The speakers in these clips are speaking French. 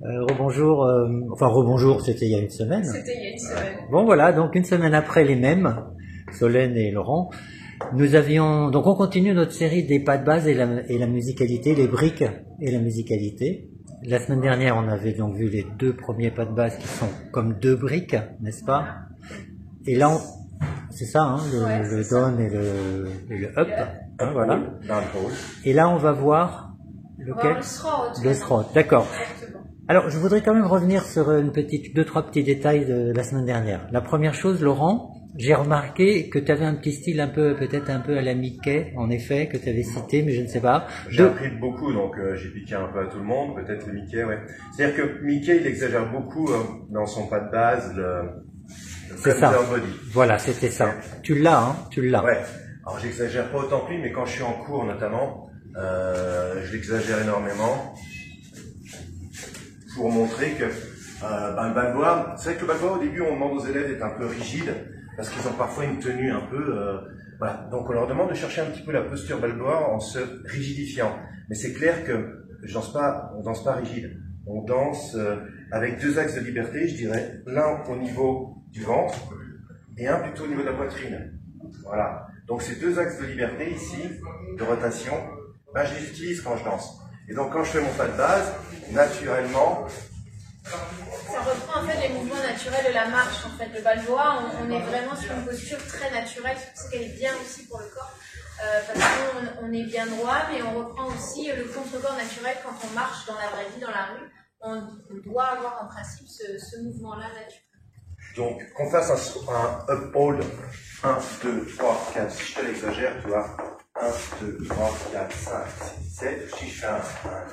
Rebonjour, enfin rebonjour, c'était il y a une semaine. C'était il y a une semaine. Bon voilà, donc une semaine après les mêmes, Solène et Laurent, donc on continue notre série des pas de base et la musicalité, les briques et la musicalité. La semaine dernière, on avait donc vu les deux premiers pas de base qui sont comme deux briques, n'est-ce pas? Et là, c'est ça, hein, le down et le up, hein, voilà. Et là, on va voir lequel? Le throat, d'accord. Alors, je voudrais quand même revenir sur deux, trois petits détails de la semaine dernière. La première chose, Laurent, j'ai remarqué que tu avais un petit style peut-être un peu à la Mickey, en effet, que tu avais cité, mais je ne sais pas. J'ai appris beaucoup, donc j'ai piqué un peu à tout le monde, peut-être le Mickey, ouais. C'est-à-dire que Mickey, il exagère beaucoup dans son pas de base, le c'est ça. Body. Voilà, c'était ça. Tu l'as, hein, tu l'as. Ouais. Alors, j'exagère pas autant que lui, mais quand je suis en cours, notamment, je l'exagère énormément pour montrer que le balboa, c'est vrai que le balboa, au début, on demande aux élèves d'être un peu rigides, parce qu'ils ont parfois une tenue un peu... voilà. Donc on leur demande de chercher un petit peu la posture balboa en se rigidifiant. Mais c'est clair que on danse pas rigide. On danse avec deux axes de liberté, je dirais. L'un au niveau du ventre et un plutôt au niveau de la poitrine. Voilà. Donc ces deux axes de liberté ici, de rotation, je les utilise quand je danse. Et donc quand je fais mon pas de base, naturellement... Ça reprend en fait les mouvements naturels de la marche. En fait, le balboa, on est vraiment sur une posture très naturelle. C'est pour ça qu'elle est bien aussi pour le corps, parce qu'on est bien droit, mais on reprend aussi le contre-corps naturel quand on marche dans la vraie vie, dans la rue. On doit avoir en principe ce mouvement-là naturel. Donc, qu'on fasse un up hold, 1, 2, 3, 4, si je te l'exagère, tu vois, 1, 2, 3, 4, 5, 6, 7, si je fais un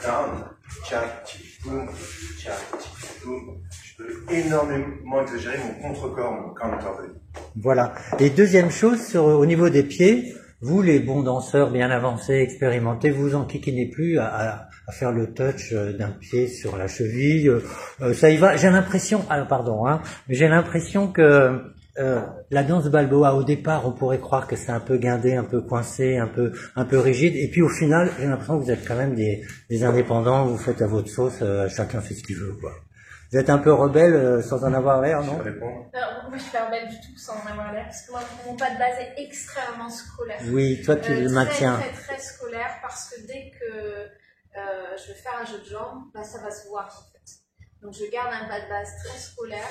down, tchac, tic, boum, tchac, tic, boum, je peux énormément exagérer mon contre-corps, mon counter-body. Voilà. Et deuxième chose, au niveau des pieds, vous, les bons danseurs bien avancés, expérimentés, vous enquiquinez plus à faire le touch d'un pied sur la cheville. Ça y va. J'ai l'impression, pardon, hein, mais j'ai l'impression que la danse balboa, au départ, on pourrait croire que c'est un peu guindé, un peu coincé, un peu rigide. Et puis au final, j'ai l'impression que vous êtes quand même des indépendants. Vous faites à votre sauce. Chacun fait ce qu'il veut, quoi. Vous êtes un peu rebelle sans en avoir l'air, non? Moi, je suis pas rebelle du tout sans en avoir l'air, parce que moi, mon pas de base est extrêmement scolaire. Oui, toi, tu le maintiens. Très scolaire, parce que dès que je vais faire un jeu de jambes, ça va se voir, en fait. Donc, je garde un pas de base très scolaire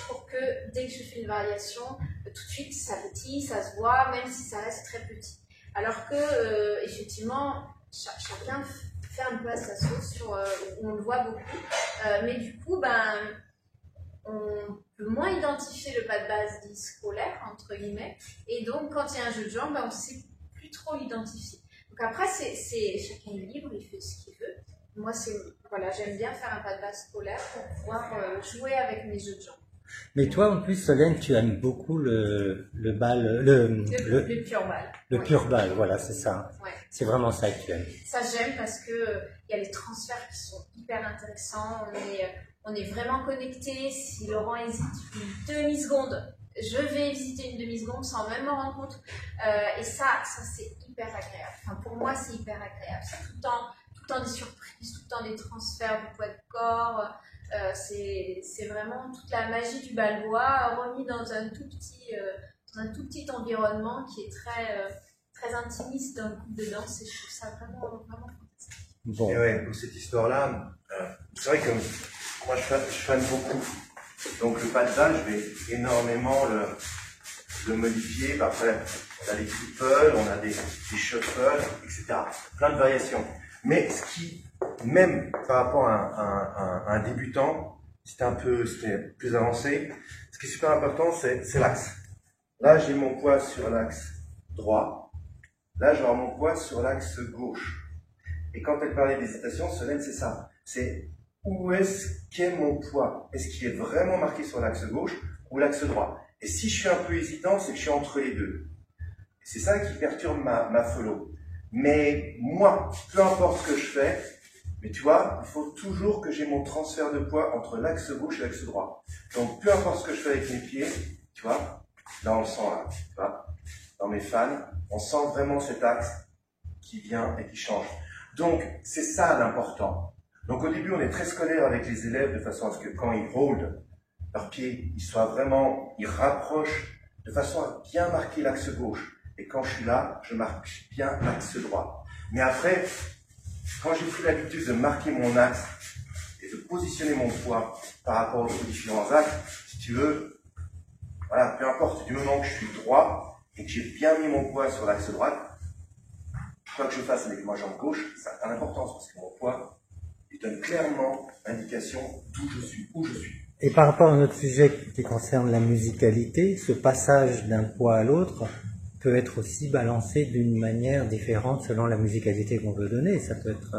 pour que, dès que je fais une variation, tout de suite, ça pétille, ça se voit, même si ça reste très petit. Alors que, effectivement, chacun fait un peu à sa sauce, on le voit beaucoup, mais du coup, on peut moins identifier le pas de base dit scolaire, entre guillemets, et donc quand il y a un jeu de jambes, on ne sait plus trop l'identifier. Donc après, chacun est libre, il fait ce qu'il veut. Moi, j'aime bien faire un pas de base scolaire pour pouvoir jouer avec mes jeux de jambes. Mais toi, en plus, Solène, tu aimes beaucoup le bal, le pur bal. Le pur bal, voilà, c'est ça. Ouais. C'est vraiment ça que tu aimes. Ça, j'aime parce que y a les transferts qui sont hyper intéressants. On est vraiment connectés. Si Laurent hésite une demi-seconde, je vais hésiter une demi-seconde sans même me rendre compte. Et ça c'est hyper agréable. Enfin, pour moi, c'est hyper agréable. C'est tout le temps des surprises, tout le temps des transferts du poids de corps. C'est vraiment toute la magie du balboa remis dans un tout petit environnement qui est très intimiste dans le groupe de danse, et je trouve ça vraiment fantastique. Bon. Et ouais, pour cette histoire-là, c'est vrai que moi je fan beaucoup. Donc le pas de base, je vais énormément le modifier. Après, on a des tripples, on a des shuffles, etc. Plein de variations. Mais ce qui, même par rapport à un débutant, c'était plus avancé, ce qui est super important, c'est l'axe. Là, j'ai mon poids sur l'axe droit. Là, je vais avoir mon poids sur l'axe gauche. Et quand elle parlait d'hésitation, Solène, c'est ça. C'est où est-ce qu'est mon poids? Est-ce qu'il est vraiment marqué sur l'axe gauche ou l'axe droit? Et si je suis un peu hésitant, c'est que je suis entre les deux. C'est ça qui perturbe ma follow. Mais moi, peu importe ce que je fais, mais tu vois, il faut toujours que j'ai mon transfert de poids entre l'axe gauche et l'axe droit. Donc, peu importe ce que je fais avec mes pieds, tu vois, là on le sent là, tu vois, dans mes fans, on sent vraiment cet axe qui vient et qui change. Donc, c'est ça l'important. Donc au début, on est très scolaire avec les élèves de façon à ce que quand ils hold leurs pieds, ils rapprochent de façon à bien marquer l'axe gauche. Et quand je suis là, je marque bien l'axe droit. Mais après, quand j'ai pris l'habitude de marquer mon axe et de positionner mon poids par rapport aux différents axes, si tu veux, voilà, peu importe, du moment que je suis droit et que j'ai bien mis mon poids sur l'axe droit, quoi que je fasse avec ma jambe gauche, ça a l'importance parce que mon poids, il donne clairement l'indication d'où je suis, où je suis. Et par rapport à notre sujet qui concerne la musicalité, ce passage d'un poids à l'autre peut être aussi balancé d'une manière différente selon la musicalité qu'on veut donner. Ça peut être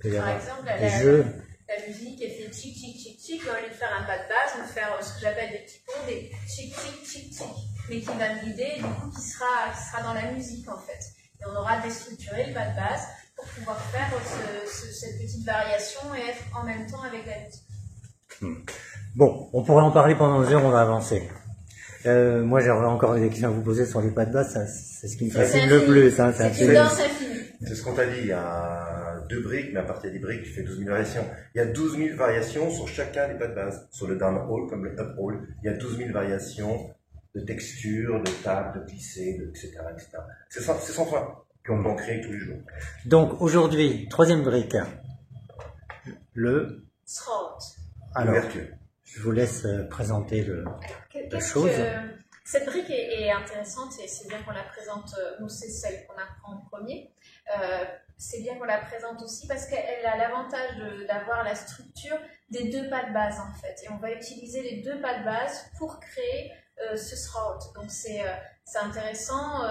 par exemple, la musique elle fait tic tic tic tic, au lieu de faire un pas de base, on va faire ce que j'appelle des petits ponts, des tic tic tic tic, mais qui va me guider, du coup qui sera dans la musique en fait. Et on aura déstructuré le pas de base pour pouvoir faire cette petite variation et être en même temps avec la musique. Bon, on pourrait en parler pendant 2 heures, on va avancer. Moi, j'aurais encore des questions à vous poser sur les pas de base, c'est ce qui me fascine le plus. Hein, c'est une danse infinie. C'est ce qu'on t'a dit, il y a 2 briques, mais à partir des briques, tu fais 12 000 variations. Il y a 12 000 variations sur chacun des pas de base. Sur le down roll comme le up roll, il y a 12 000 variations de texture, de table, de glisser, etc. etc. C'est sans fin qu'on crée tous les jours. Donc aujourd'hui, 3e brique, le throat. Alors, je vous laisse présenter la chose. Cette brique est intéressante et c'est bien qu'on la présente, nous c'est celle qu'on apprend en premier. C'est bien qu'on la présente aussi parce qu'elle a l'avantage d'avoir la structure des 2 pas de base en fait. Et on va utiliser les 2 pas de base pour créer ce throat. Donc c'est intéressant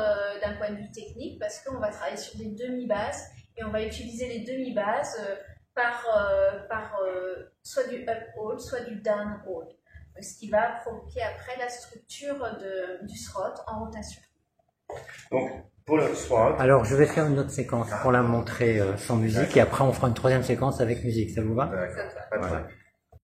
d'un point de vue technique parce qu'on va travailler sur des demi-bases et on va utiliser les demi-bases par soit du up hold, soit du down hold. Ce qui va provoquer après la structure du throat en rotation. Donc, pour le throat... Alors, je vais faire une autre séquence pour la montrer sans musique et après on fera une 3e séquence avec musique. Ça vous va? D'accord, pas de problème.